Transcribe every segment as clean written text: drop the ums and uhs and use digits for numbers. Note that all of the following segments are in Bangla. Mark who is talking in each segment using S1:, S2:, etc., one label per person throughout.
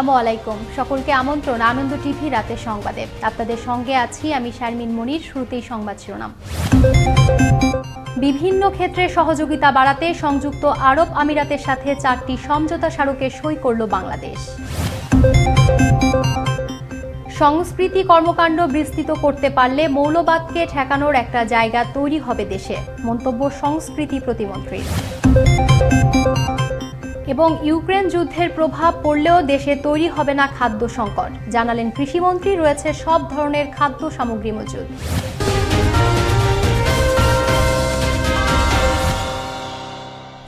S1: আসসালামু আলাইকুম। সকলকে আমন্ত্রণ আনন্দ টিভি রাতের সংবাদে। আপনাদের সঙ্গে আছি আমি শারমিন মনির। শুরুতেই সংবাদ শিরোনাম। বিভিন্ন ক্ষেত্রে সহযোগিতা বাড়াতে সংযুক্ত আরব আমিরাতের সাথে 4টি সমঝোতা স্মারকে সই করল বাংলাদেশ। সংস্কৃতি কর্মকাণ্ড বিস্তৃত করতে পারলে মৌলবাদকে ঠেকানোর একটা জায়গা তৈরি হবে দেশে, মন্তব্য সংস্কৃতি প্রতিমন্ত্রীর। এবং ইউক্রেন যুদ্ধের প্রভাব পড়লেও দেশে তৈরি হবে না খাদ্য সংকট, জানালেন কৃষিমন্ত্রী। রয়েছে সব ধরনের খাদ্য সামগ্রী মজুদ।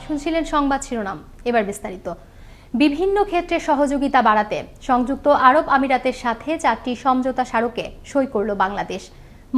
S1: শুনছিলেন সংবাদ শিরোনাম, এবার বিস্তারিত। বিভিন্ন ক্ষেত্রে সহযোগিতা বাড়াতে সংযুক্ত আরব আমিরাতের সাথে 4টি সমঝোতা স্মারকে সই করল বাংলাদেশ।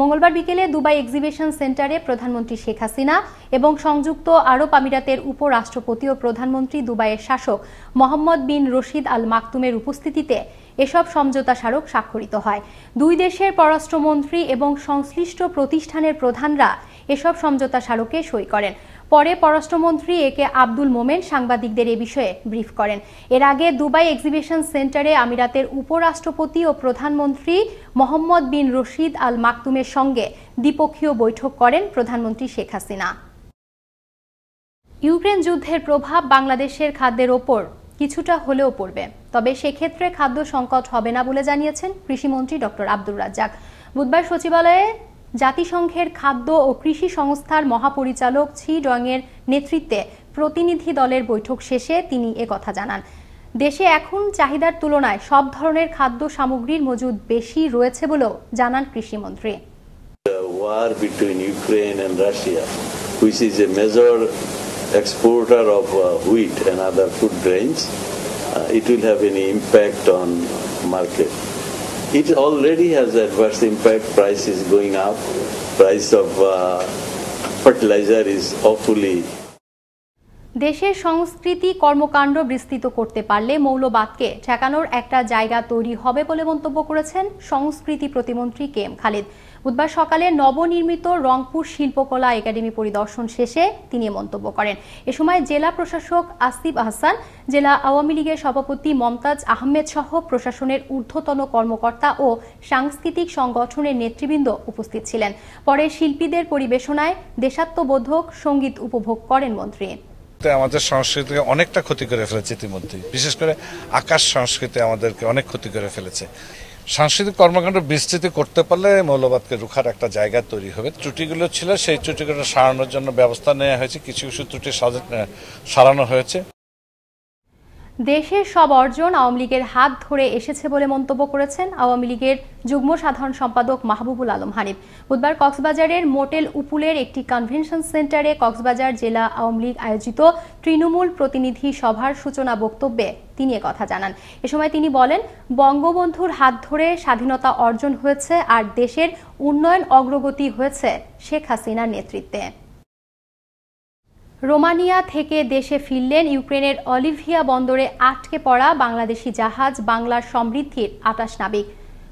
S1: মঙ্গলবার বিকেলে দুবাই এক্সিবিশন সেন্টারে প্রধানমন্ত্রী শেখ হাসিনা এবং সংযুক্ত আরব আমিরাতের উপরাষ্ট্রপতি ও প্রধানমন্ত্রী দুবাইয়ের শাসক মোহাম্মদ বিন রশিদ আল মাকতুমের উপস্থিতিতে এসব সমঝোতা স্মারক স্বাক্ষরিত হয়। দুই দেশের পররাষ্ট্রমন্ত্রী এবং সংশ্লিষ্ট প্রতিষ্ঠানের প্রধানরা এসব সমঝোতা স্মারকে সই করেন। পরে পররাষ্ট্রমন্ত্রী একে আব্দুল মোমেন সাংবাদিকদের এ বিষয়ে ব্রিফ করেন। এর আগে দুবাই এক্সিবিশন সেন্টারে আমিরাতের উপরাষ্ট্রপতি ও প্রধানমন্ত্রী মোহাম্মদ বিন রশিদ আল মাকতুমের সঙ্গে দ্বিপক্ষীয় বৈঠক করেন প্রধানমন্ত্রী শেখ হাসিনা। ইউক্রেন যুদ্ধের প্রভাব বাংলাদেশের খাদ্যের ওপর কিছুটা হলেও পড়বে, তবে সেক্ষেত্রে খাদ্য সংকট হবে না বলে জানিয়েছেন কৃষিমন্ত্রী ডক্টর আব্দুর রাজ্জাক। বুধবার সচিবালয়ে জাতিসংঘের খাদ্য ও কৃষি সংস্থার মহাপরিচালক ছি ডংয়ের নেতৃত্বে প্রতিনিধি দলের বৈঠক শেষে তিনি একথা জানান। দেশে এখন চাহিদার তুলনায় সব ধরনের খাদ্য সামগ্রীর মজুদ বেশি রয়েছে বলেও জানান কৃষিমন্ত্রী।
S2: War between Ukraine and Russia, which is a major exporter of wheat and other food grains, it will have any impact on market. It already has adverse impact. Price is going up. Price of fertilizer is awfully.
S1: দেশের সংস্কৃতি কর্মকাণ্ড বিস্তৃত করতে পারলে মৌলবাদকে ঠেকানোর একটা জায়গা তৈরি হবে বলে মন্তব্য করেছেন সংস্কৃতি প্রতিমন্ত্রী কে এম খালিদ। বুধবার সকালে নবনির্মিত রংপুর শিল্পকলা একাডেমি পরিদর্শন শেষে তিনি মন্তব্য করেন। এ সময় জেলা প্রশাসক আসিফ আহসান, জেলা আওয়ামী লীগের সভাপতি মমতাজ আহমেদ সহ প্রশাসনের ঊর্ধ্বতন কর্মকর্তা ও সাংস্কৃতিক সংগঠনের নেতৃবৃন্দ উপস্থিত ছিলেন। পরে শিল্পীদের পরিবেশনায় দেশাত্মবোধক সঙ্গীত উপভোগ করেন মন্ত্রী।
S3: আমাদের সংস্কৃতিকে অনেকটা ক্ষতি করে ফেলেছে ইতিমধ্যে, বিশেষ করে আকাশ সংস্কৃতি আমাদেরকে অনেক ক্ষতি করে ফেলেছে। সাংস্কৃতিক কর্মকাণ্ড বিস্তৃতি করতে পারলে মৌলবাদকে রুখার একটা জায়গা তৈরি হবে। ত্রুটিগুলো ছিল, সেই ত্রুটিগুলো সারানোর জন্য ব্যবস্থা নেওয়া হয়েছে, কিছু কিছু ত্রুটি সারানো হয়েছে।
S1: দেশের সব অর্জন আওয়ামী লীগের হাত ধরে এসেছে বলে মন্তব্য করেছেন আওয়ামী লীগের যুগ্ম সাধারণ সম্পাদক মাহবুবুল আলম হানিফ। বুধবার কক্সবাজারের মোটেল উপুলের একটি কনভেনশন সেন্টারে কক্সবাজার জেলা আওয়ামী লীগ আয়োজিত তৃণমূল প্রতিনিধি সভার সূচনা বক্তব্যে তিনি একথা জানান। এ সময় তিনি বলেন, বঙ্গবন্ধুর হাত ধরে স্বাধীনতা অর্জন হয়েছে আর দেশের উন্নয়ন অগ্রগতি হয়েছে শেখ হাসিনার নেতৃত্বে। রোমানিয়া থেকে দেশে ফিরলেন ইউক্রেনের অলিভিয়া বন্দরে আটকে পড়া বাংলাদেশি জাহাজ বাংলার সমৃদ্ধির 28 নাবিক।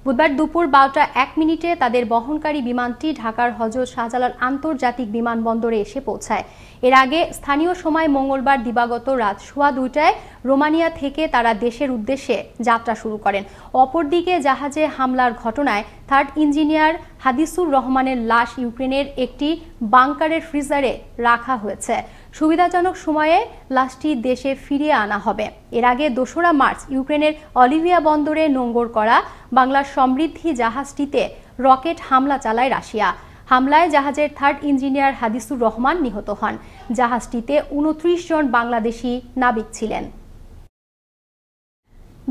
S1: বুধবার দুপুর 12:01 তাদের বহনকারী বিমানটি ঢাকার হযরত শাহজালাল আন্তর্জাতিক বিমানবন্দরে এসে পৌঁছায়। এর আগে স্থানীয় সময় মঙ্গলবার দিবাগত রাত 2:15 রোমানিয়া থেকে তারা দেশের উদ্দেশ্যে যাত্রা শুরু করেন। অপরদিকে জাহাজে হামলার ঘটনায় 3rd ইঞ্জিনিয়ার হাদিসুর রহমানের লাশ ইউক্রেনের একটি বাংকারের ফ্রিজারে রাখা হয়েছে। সুবিধাজনক সময়ে লাশটি দেশে ফিরিয়ে আনা হবে। এর আগে 2রা মার্চ ইউক্রেনের অলিভিয়া বন্দরে নোঙর করা বাংলার সমৃদ্ধি জাহাজটিতে রকেট হামলা চালায় রাশিয়া। হামলায় জাহাজের 3rd ইঞ্জিনিয়ার হাদিসুর রহমান নিহত হন। জাহাজটিতে 29 জন বাংলাদেশি নাবিক ছিলেন।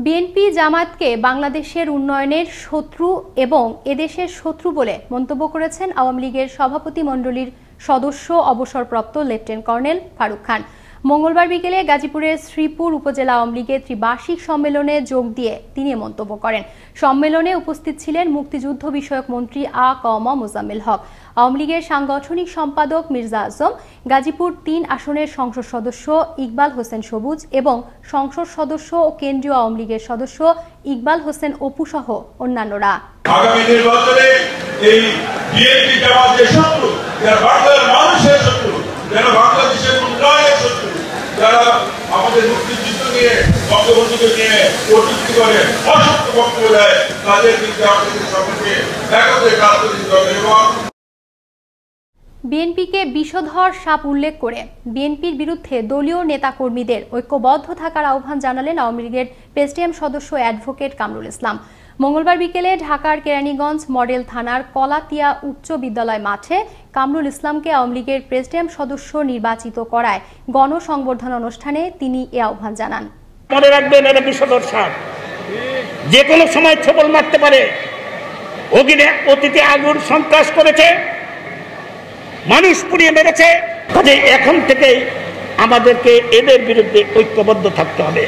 S1: বিএনপি জামায়াতকে বাংলাদেশের উন্নয়নের শত্রু এবং এদেশের শত্রু বলে মন্তব্য করেছেন আওয়ামী লীগের সভাপতিমণ্ডলীর সদস্য অবসরপ্রাপ্ত লেফটেন্যান্ট কর্নেল ফারুক খান। মঙ্গলবার বিকেলে গাজীপুরের শ্রীপুর উপজেলা আওয়ামী লীগের ত্রিবার্ষিক সম্মেলনে যোগ দিয়ে তিনি মন্তব্য করেন। সম্মেলনে উপস্থিত ছিলেন মুক্তিযুদ্ধ বিষয়ক মন্ত্রী আ ক ম মোজাম্মেল হক, আওয়ামী লীগের সাংগঠনিক সম্পাদক মির্জা আজম, গাজীপুর 3 আসনের সংসদ সদস্য ইকবাল হোসেন সবুজ এবং সংসদ সদস্য ও কেন্দ্রীয় আওয়ামী লীগের সদস্য ইকবাল হোসেন অপু সহ অন্যান্যরা।
S4: আগামী নির্বাচনে এই বিএনপি জামাতের শত্রু, যারা বাংলার মানুষের শত্রু, যারা বাংলাদেশের উন্নয়নের শত্রু, যারা আমাদের মুক্তিযুদ্ধ নিয়ে বঙ্গবন্ধুকে নিয়ে কটূক্তি করে, অসত্য বক্তব্য দেয়, তাদের কিন্তু আমাদের সবাইকে একত্রে কাজ করতে হবে। এবং
S1: বিএনপিকে বিষধর সাপ উল্লেখ করে বিএনপির বিরুদ্ধে দলীয় নেতাকর্মীদের ঐক্যবদ্ধ থাকার আহ্বান জানালেন আওয়ামী লীগের প্রেসিডিয়াম সদস্য অ্যাডভোকেট কামরুল ইসলাম। মঙ্গলবার বিকেলে ঢাকার কেরানীগঞ্জ মডেল থানার কলাতিয়া উচ্চ বিদ্যালয় মাঠে কামরুল ইসলামকে আওয়ামী লীগের প্রেসিডিয়াম সদস্য নির্বাচিত করায় গণসংবর্ধনা অনুষ্ঠানে তিনি এ আহ্বান জানান।
S5: মনে রাখবেন, এরা বিষধর সাপ, যে কোনো সময় ছবল মারতে পারে। অতীতে আগুন সন্ত্রাস করেছে, মানুষ পুড়িয়ে মেরেছে। কাজে এখন থেকে আমাদেরকে এদের বিরুদ্ধে ঐক্যবদ্ধ থাকতে হবে।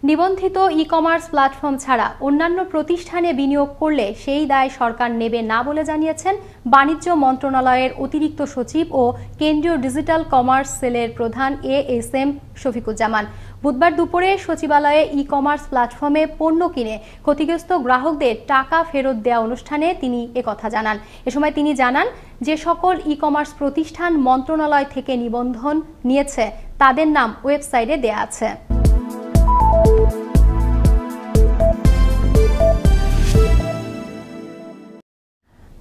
S1: নিবন্ধিত ই-কমার্স প্ল্যাটফর্ম ছাড়া অন্যান্য প্রতিষ্ঠানে বিনিয়োগ করলে সেই দায় সরকার নেবে না বলে জানিয়েছেন বাণিজ্য মন্ত্রণালয়ের অতিরিক্ত সচিব ও কেন্দ্রীয় ডিজিটাল কমার্স সেলের প্রধান এএসএম শফিকুজ্জামান। বুধবার দুপুরে সচিবালয়ে ই-কমার্স প্ল্যাটফর্মে পণ্য কিনে ক্ষতিগ্রস্ত গ্রাহকদের টাকা ফেরত দেওয়া অনুষ্ঠানে তিনি একথা জানান। এ সময় তিনি জানান, যে সকল ই-কমার্স প্রতিষ্ঠান মন্ত্রণালয় থেকে নিবন্ধন নিয়েছে তাদের নাম ওয়েবসাইটে দেয়া আছে।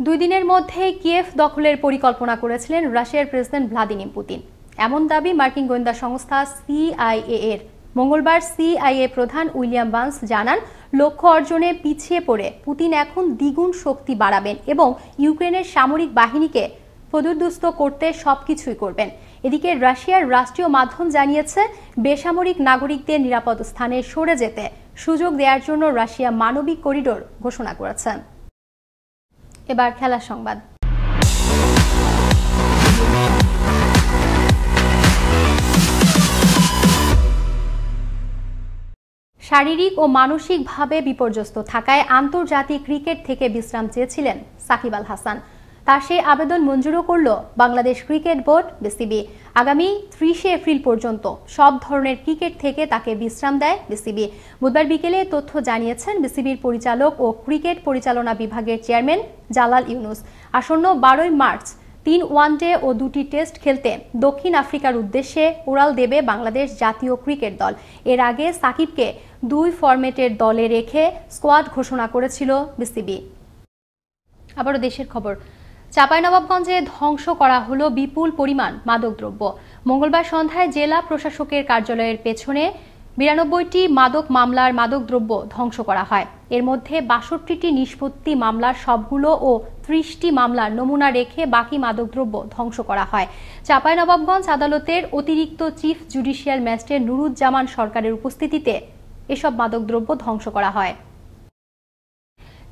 S1: দুই দিনের মধ্যে কিয়েভ দখলের পরিকল্পনা করেছিলেন রাশিয়ার প্রেসিডেন্ট ভ্লাদিমির পুতিন, এমন দাবি মার্কিন গোয়েন্দা সংস্থা সিআইএ এর। মঙ্গলবার সিআইএ প্রধান উইলিয়াম বার্নস জানান, লক্ষ্য অর্জনে পিছিয়ে পড়ে পুতিন এখন দ্বিগুণ শক্তি বাড়াবেন এবং ইউক্রেনের সামরিক বাহিনীকে পদুর্দুস্ত করতে সবকিছুই করবেন। এদিকে রাশিয়ার রাষ্ট্রীয় মাধ্যম জানিয়েছে, বেসামরিক নাগরিকদের নিরাপদ স্থানে সরে যেতে সুযোগ দেওয়ার জন্য রাশিয়া মানবিক করিডোর ঘোষণা করেছে। এবার খেলার সংবাদ। শারীরিক ও মানসিকভাবে বিপর্যস্ত থাকায় আন্তর্জাতিক ক্রিকেট থেকে বিশ্রাম চেয়েছিলেন সাকিব আল হাসান। তার সেই আবেদন মঞ্জুরও করল বাংলাদেশ ক্রিকেট বোর্ড বিসিবি। আগামী 30 এপ্রিল পর্যন্ত সব ধরনের ক্রিকেট থেকে তাকে বিশ্রাম দেয় বিসিবি। বুধবার বিকেলে তথ্য জানিয়েছেন বিসিবির পরিচালক ও ক্রিকেট পরিচালনা বিভাগের চেয়ারম্যান জালাল ইউনুস। আসন্ন 12 মার্চ 3 ওয়ানডে ও 2টি টেস্ট খেলতে দক্ষিণ আফ্রিকার উদ্দেশ্যে উড়াল দেবে বাংলাদেশ জাতীয় ক্রিকেট দল। এর আগে সাকিবকে 2 ফরম্যাটের দলে রেখে স্কোয়াড ঘোষণা করেছিল বিসিবি। আবারও দেশের খবর। চাঁপাইনবাবগঞ্জে ধ্বংস করা হলো বিপুল পরিমাণ মাদকদ্রব্য। মঙ্গলবার সন্ধ্যায় জেলা প্রশাসকের কার্যালয়ের পেছনে 92টি মাদক মামলার মাদকদ্রব্য ধ্বংস করা হয়। এর মধ্যে 62টি নিষ্পত্তি মামলার সবগুলো ও 30টি মামলার নমুনা রেখে বাকি মাদকদ্রব্য ধ্বংস করা হয়। চাঁপাইনবাবগঞ্জ আদালতের অতিরিক্ত চিফ জুডিশিয়াল ম্যাজিস্ট্রেট নুরুজ্জামান সরকারের উপস্থিতিতে এসব মাদকদ্রব্য ধ্বংস করা হয়।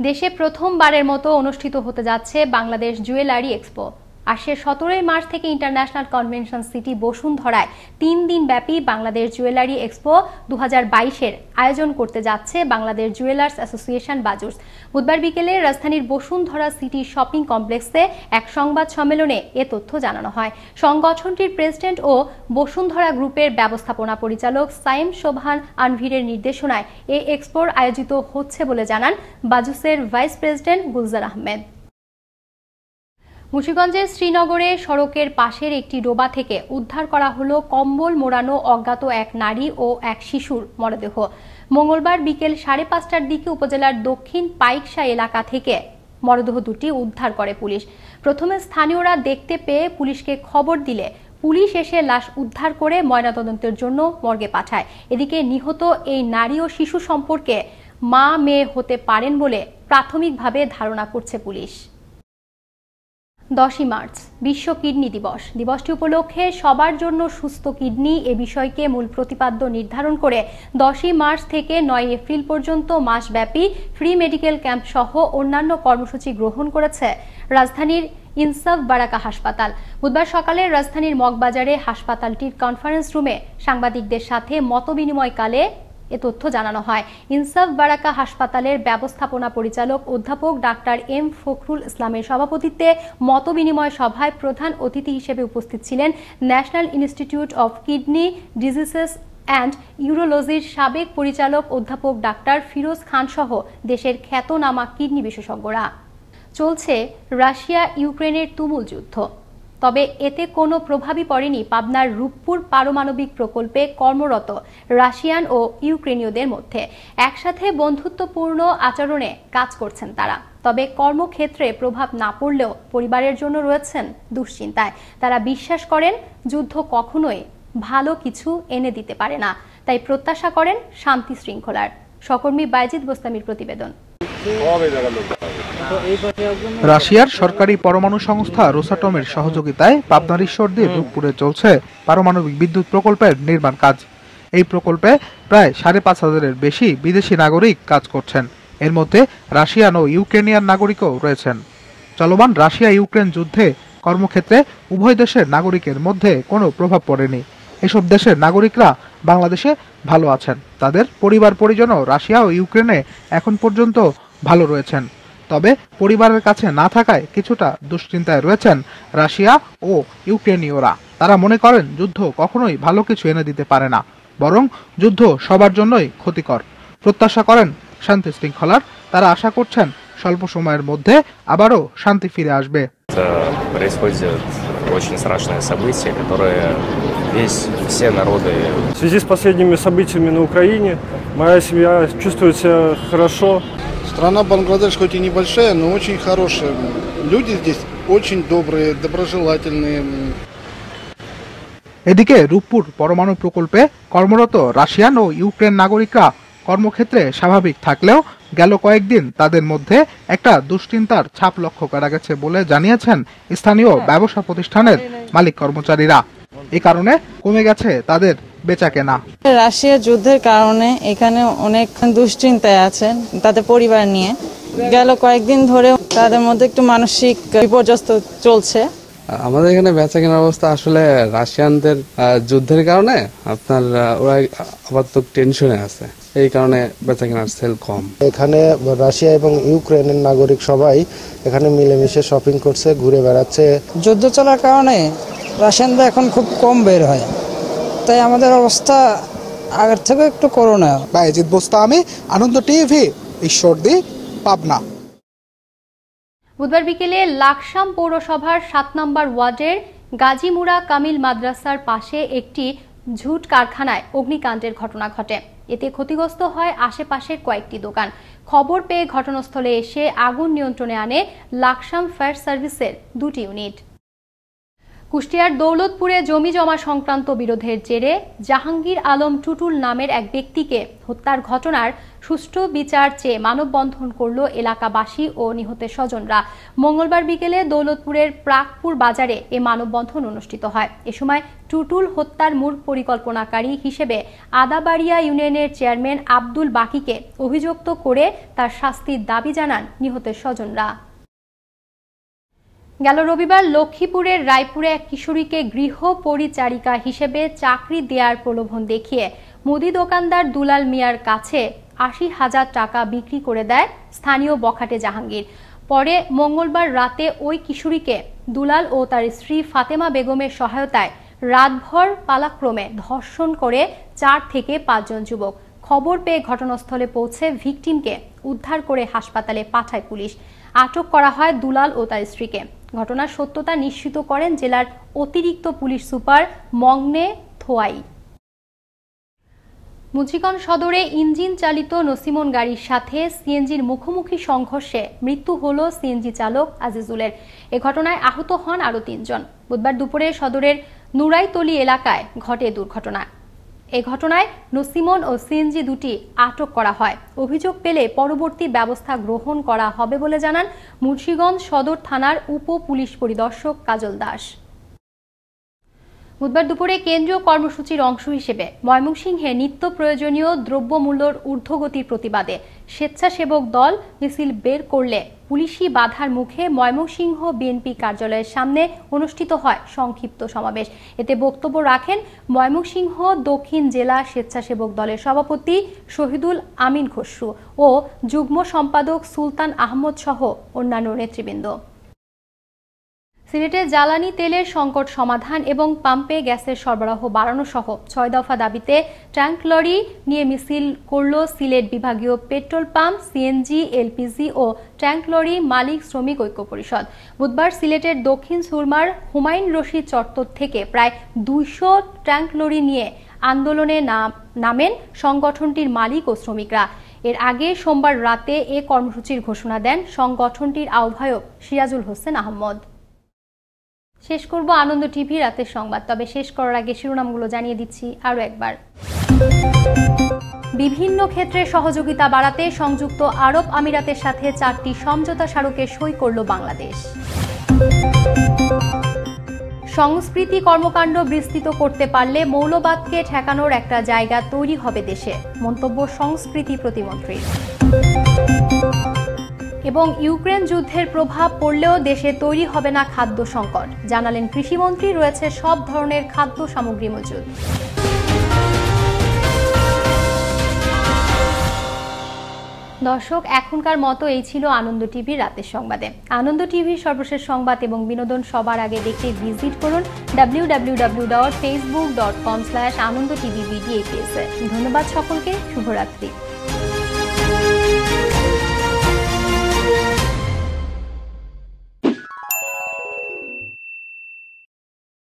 S1: দেশে প্রথমবারের মতো অনুষ্ঠিত হতে যাচ্ছে বাংলাদেশ জুয়েলারি এক্সপো। আসছে 17 মার্চ থেকে ইন্টারন্যাশনাল কনভেনশন সিটি বসুন্ধরায় 3 দিন ব্যাপী বাংলাদেশ জুয়েলারি এক্সপো 2022-এর আয়োজন করতে যাচ্ছে বাংলাদেশ জুয়েলার্স অ্যাসোসিয়েশন বাজুস। বুধবার বিকেলে রাজধানীর বসুন্ধরা সিটি শপিং কমপ্লেক্সে এক সংবাদ সম্মেলনে এ তথ্য জানানো হয়। সংগঠনটির প্রেসিডেন্ট ও বসুন্ধরা গ্রুপের ব্যবস্থাপনা পরিচালক সাইম শোভান আনভিরের নির্দেশনায় এ এক্সপোর আয়োজিত হচ্ছে বলে জানান বাজুসের ভাইস প্রেসিডেন্ট গুলজার আহমেদ। মুন্সিগঞ্জের শ্রীনগরে সড়কের পাশের একটি ডোবা থেকে উদ্ধার করা হলো কম্বল মোড়ানো অজ্ঞাত এক নারী ও এক শিশুর মরদেহ। মঙ্গলবার বিকেল 5:30টার দিকে উপজেলার দক্ষিণ পাইকশা এলাকা থেকে মরদেহ দুটি উদ্ধার করে পুলিশ। প্রথমে স্থানীয়রা দেখতে পেয়ে পুলিশকে খবর দিলে পুলিশ এসে লাশ উদ্ধার করে ময়নাতদন্তের জন্য মর্গে পাঠায়। এদিকে নিহত এই নারী ও শিশু সম্পর্কে মা মেয়ে হতে পারেন বলে প্রাথমিকভাবে ধারণা করছে পুলিশ। 10 মার্চ বিশ্ব কিডনি দিবস। দিবসটি উপলক্ষে সবার জন্য সুস্থ কিডনি এ বিষয়কে মূল প্রতিপাদ্য নির্ধারণ করে 10 মার্চ থেকে 9 এপ্রিল পর্যন্ত মাসব্যাপী ফ্রি মেডিকেল ক্যাম্প সহ অন্যান্য কর্মসূচি গ্রহণ করেছে রাজধানীর ইনসাফ বারাকা হাসপাতাল। বুধবার সকালে রাজধানীর মগবাজারে হাসপাতালটির কনফারেন্স রুমে সাংবাদিকদের সাথে মতবিনিময়কালে এ তথ্য জানানো হয়। ইনসাফ বারাকা হাসপাতালের ব্যবস্থাপনা পরিচালক অধ্যাপক ডাক্তার এম ফখরুল ইসলামের সভাপতিত্বে মতবিনিময় সভায় প্রধান অতিথি হিসেবে উপস্থিত ছিলেন National Institute of Kidney Diseases and ইউরোলজির সাবেক পরিচালক অধ্যাপক ডাক্তার ফিরোজ খান সহ দেশের খ্যাতনামা কিডনি বিশেষজ্ঞরা। চলছে রাশিয়া ইউক্রেনের তুমুল যুদ্ধ। তবে এতে কোনো প্রভাবই পড়েনি পাবনার রূপপুর পারমাণবিক প্রকল্পে কর্মরত রাশিয়ান ও ইউক্রেনীয়দের মধ্যে। একসাথে বন্ধুত্বপূর্ণ আচরণে কাজ করছেন তারা। তবে কর্মক্ষেত্রে প্রভাব না পড়লেও পরিবারের জন্য রয়েছেন দুশ্চিন্তায়। তারা বিশ্বাস করেন যুদ্ধ কখনোই ভালো কিছু এনে দিতে পারে না, তাই প্রত্যাশা করেন শান্তি শৃঙ্খলার। সহকর্মী বাইজিদ বোস্তামির প্রতিবেদন।
S6: রাশিয়ার সরকারি পরমাণু সংস্থা রোসাটমের সহযোগিতায় পাবনার ঈশ্বরদীর রূপপুরে চলছে পারমাণবিক বিদ্যুৎ প্রকল্পের নির্মাণ কাজ। এই প্রকল্পে প্রায় ৫,৫০০-এর বেশি বিদেশি নাগরিক কাজ করছেন। এর মধ্যে রাশিয়ান ও ইউক্রেনিয়ান নাগরিকও রয়েছেন। চলমান রাশিয়া ইউক্রেন যুদ্ধে কর্মক্ষেত্রে উভয় দেশের নাগরিকের মধ্যে কোনো প্রভাব পড়েনি। এসব দেশের নাগরিকরা বাংলাদেশে ভালো আছেন। তাদের পরিবার পরিজনও রাশিয়া ও ইউক্রেনে এখন পর্যন্ত ভালো রয়েছেন। তবে পরিবারের কাছে না থাকায় কিছুটা দুশ্চিন্তায় রয়েছেন রাশিয়া ও ইউক্রেনীয়রা। তারা মনে করেন যুদ্ধ কখনোই ভালো কিছু এনে দিতে পারে না, বরং যুদ্ধ সবার জন্যই ক্ষতিকর। প্রত্যাশা করেন শান্তি শৃঙ্খলার। তারা আশা করছেন স্বল্প সময়ের মধ্যে আবারও শান্তি ফিরে আসবে।
S7: Очень страшное событие, которое все народы...
S8: В связи с последними событиями на Украине моя семья чувствует себя хорошо.
S9: Страна Бангладеш хоть и небольшая, но очень хорошая. Люди здесь очень добрые, доброжелательные.
S6: এদিকে রূপপুর পরমাণু প্রকল্পে কর্মরত রাশিয়ান ও ইউক্রেন নাগরিকরা কর্মক্ষেত্রে স্বাভাবিক থাকলেও গেল কয়েকদিন তাদের মধ্যে একটা দুশ্চিন্তার ছাপ লক্ষ্য করা গেছে বলে জানিয়েছেন স্থানীয় ব্যবসা প্রতিষ্ঠানের মালিক কর্মচারীরা। এ কারণে কমে গেছে তাদের বেচাকেনা।
S10: রাশিয়া যুদ্ধের কারণে এখানে অনেক দুশ্চিন্তায় আছেন তাদের পরিবার নিয়ে। গেল কয়েকদিন ধরে তাদের মধ্যে একটু মানসিক বিপর্যস্ত চলছে।
S11: আমাদের এখানে বেচাকেনার অবস্থা আসলে রাশিয়ানদের যুদ্ধের কারণে আপনার ওরা আপাতত টেনশনে আছে, এই কারণে বেচাকেনার সেল কম।
S12: এখানে রাশিয়া এবং ইউক্রেনের নাগরিক সবাই এখানে মিলেমিশে শপিং করছে, ঘুরে বেড়াচ্ছে।
S10: যুদ্ধ চলার কারণে রাশিয়ানরা এখন খুব কম বের হয়, তাই আমাদের অবস্থা আগের থেকে একটু করুণা।
S6: বাইজিদ বোস্তামি, আনন্দ টিভি, ঈশ্বরদী, পাবনা।
S1: বুধবার বিকেলে লাকসাম পৌরসভার ৭ নম্বর ওয়ার্ডের গাজীমুড়া কামিল মাদ্রাসার পাশে একটি ঝুট কারখানায় অগ্নিকাণ্ডের ঘটনা ঘটে। এতে ক্ষতিগ্রস্ত হয় আশেপাশের কয়েকটি দোকান। খবর পেয়ে ঘটনাস্থলে এসে আগুন নিয়ন্ত্রণে আনে লাকসাম ফায়ার সার্ভিসের 2টি ইউনিট। কুষ্টিয়ার দৌলতপুরে জমি জমা সংক্রান্ত বিরোধের জেরে জাহাঙ্গীর আলম টুটুল নামের এক ব্যক্তিকে হত্যার ঘটনার সুষ্ঠু বিচার চেয়ে মানববন্ধন করল এলাকাবাসী ও নিহতের স্বজনরা। মঙ্গলবার বিকেলে দৌলতপুরের প্রাকপুর বাজারে এ মানববন্ধন অনুষ্ঠিত হয়। এ সময় টুটুল হত্যার মূল পরিকল্পনাকারী হিসেবে আদাবাড়িয়া ইউনিয়নের চেয়ারম্যান আব্দুল বাকিকে অভিযুক্ত করে তার শাস্তির দাবি জানান নিহতের স্বজনরা। গেল রবিবার লক্ষ্মীপুরের রায়পুরে এক কিশোরীকে গৃহ পরিচারিকা হিসেবে চাকরি দেওয়ার প্রলোভন দেখিয়ে মুদি দোকানদার দুলাল মিয়ার কাছে ৮০,০০০ টাকা বিক্রি করে দেয় স্থানীয় বখাটে জাহাঙ্গীর। পরে মঙ্গলবার রাতে ওই কিশোরীকে দুলাল ও তার স্ত্রী ফাতেমা বেগমের সহায়তায় রাতভর পালাক্রমে ধর্ষণ করে ৪ থেকে ৫ জন যুবক। খবর পেয়ে ঘটনাস্থলে পৌঁছে ভিকটিমকে উদ্ধার করে হাসপাতালে পাঠায় পুলিশ। আটক করা হয় দুলাল ও তার স্ত্রীকে। ঘটনার সত্যতা নিশ্চিত করেন জেলার অতিরিক্ত পুলিশ সুপার মংনে থোয়াই। মুন্সিগঞ্জ সদরে ইঞ্জিন চালিত নসিমন গাড়ির সাথে সিএনজির মুখোমুখি সংঘর্ষে মৃত্যু হল সিএনজি চালক আজিজুলের। এ ঘটনায় আহত হন আরও ৩ জন। বুধবার দুপুরে সদরের নুরাইতলি এলাকায় ঘটে দুর্ঘটনা। এ ঘটনায় নসিমন ও সিএনজি দুটি আটক করা হয়। অভিযোগ পেলে পরবর্তী ব্যবস্থা গ্রহণ করা হবে বলে জানান মুন্সিগঞ্জ সদর থানার উপ পুলিশ পরিদর্শক কাজল দাস। বুধবার দুপুরে কেন্দ্রীয় কর্মসূচির অংশ হিসেবে ময়মনসিংহে নিত্য প্রয়োজনীয় দ্রব্যমূল্যের ঊর্ধ্বগতির প্রতিবাদে স্বেচ্ছাসেবক দল মিছিল বের করলে পুলিশি বাধার মুখে ময়মনসিংহ বিএনপি কার্যালয়ের সামনে অনুষ্ঠিত হয় সংক্ষিপ্ত সমাবেশ। এতে বক্তব্য রাখেন ময়মনসিংহ দক্ষিণ জেলা স্বেচ্ছাসেবক দলের সভাপতি শহীদুল আমিন খসরু ও যুগ্ম সম্পাদক সুলতান আহমদ সহ অন্যান্য নেতৃবৃন্দ। সিলেটে জ্বালানি তেলের সংকট সমাধান এবং পাম্পে গ্যাসের সরবরাহ বাড়ানো সহ 6 দফা দাবিতে ট্যাঙ্ক লরি নিয়ে মিছিল করল সিলেট বিভাগীয় পেট্রোল পাম্প, সিএনজি, এলপিজি ও ট্যাঙ্ক লরি মালিক শ্রমিক ঐক্য পরিষদ। বুধবার সিলেটের দক্ষিণ সুরমার হুমায়ুন রশিদ চত্বর থেকে প্রায় 200 ট্যাঙ্ক লরি নিয়ে আন্দোলনে নামেন সংগঠনটির মালিক ও শ্রমিকরা। এর আগে সোমবার রাতে এ কর্মসূচির ঘোষণা দেন সংগঠনটির আহ্বায়ক সিরাজুল হোসেন আহমদ। শেষ করব আনন্দ টিভি রাতের সংবাদ, তবে শেষ করার আগে শিরোনামগুলো জানিয়ে দিচ্ছি আরও একবার। বিভিন্ন ক্ষেত্রে সহযোগিতা বাড়াতে সংযুক্ত আরব আমিরাতের সাথে 4টি সমঝোতা স্মারকে সই করল বাংলাদেশ। সংস্কৃতি কর্মকাণ্ড বিস্তৃত করতে পারলে মৌলবাদকে ঠেকানোর একটা জায়গা তৈরি হবে দেশে, মন্তব্য সংস্কৃতি প্রতিমন্ত্রী। এবং ইউক্রেন যুদ্ধের প্রভাব পড়লেও দেশে তৈরি হবে না খাদ্য সংকট, জানালেন কৃষিমন্ত্রী। রয়েছে সব ধরনের খাদ্য সামগ্রী মজুদ। দর্শক, এখনকার মতো এই ছিল আনন্দ টিভির রাতের সংবাদে। আনন্দ টিভির সর্বশেষ সংবাদ এবং বিনোদন সবার আগে দেখতে ভিজিট করুন www.facebook.com/anandtvbd। ধন্যবাদ সকলকে, শুভরাত্রি।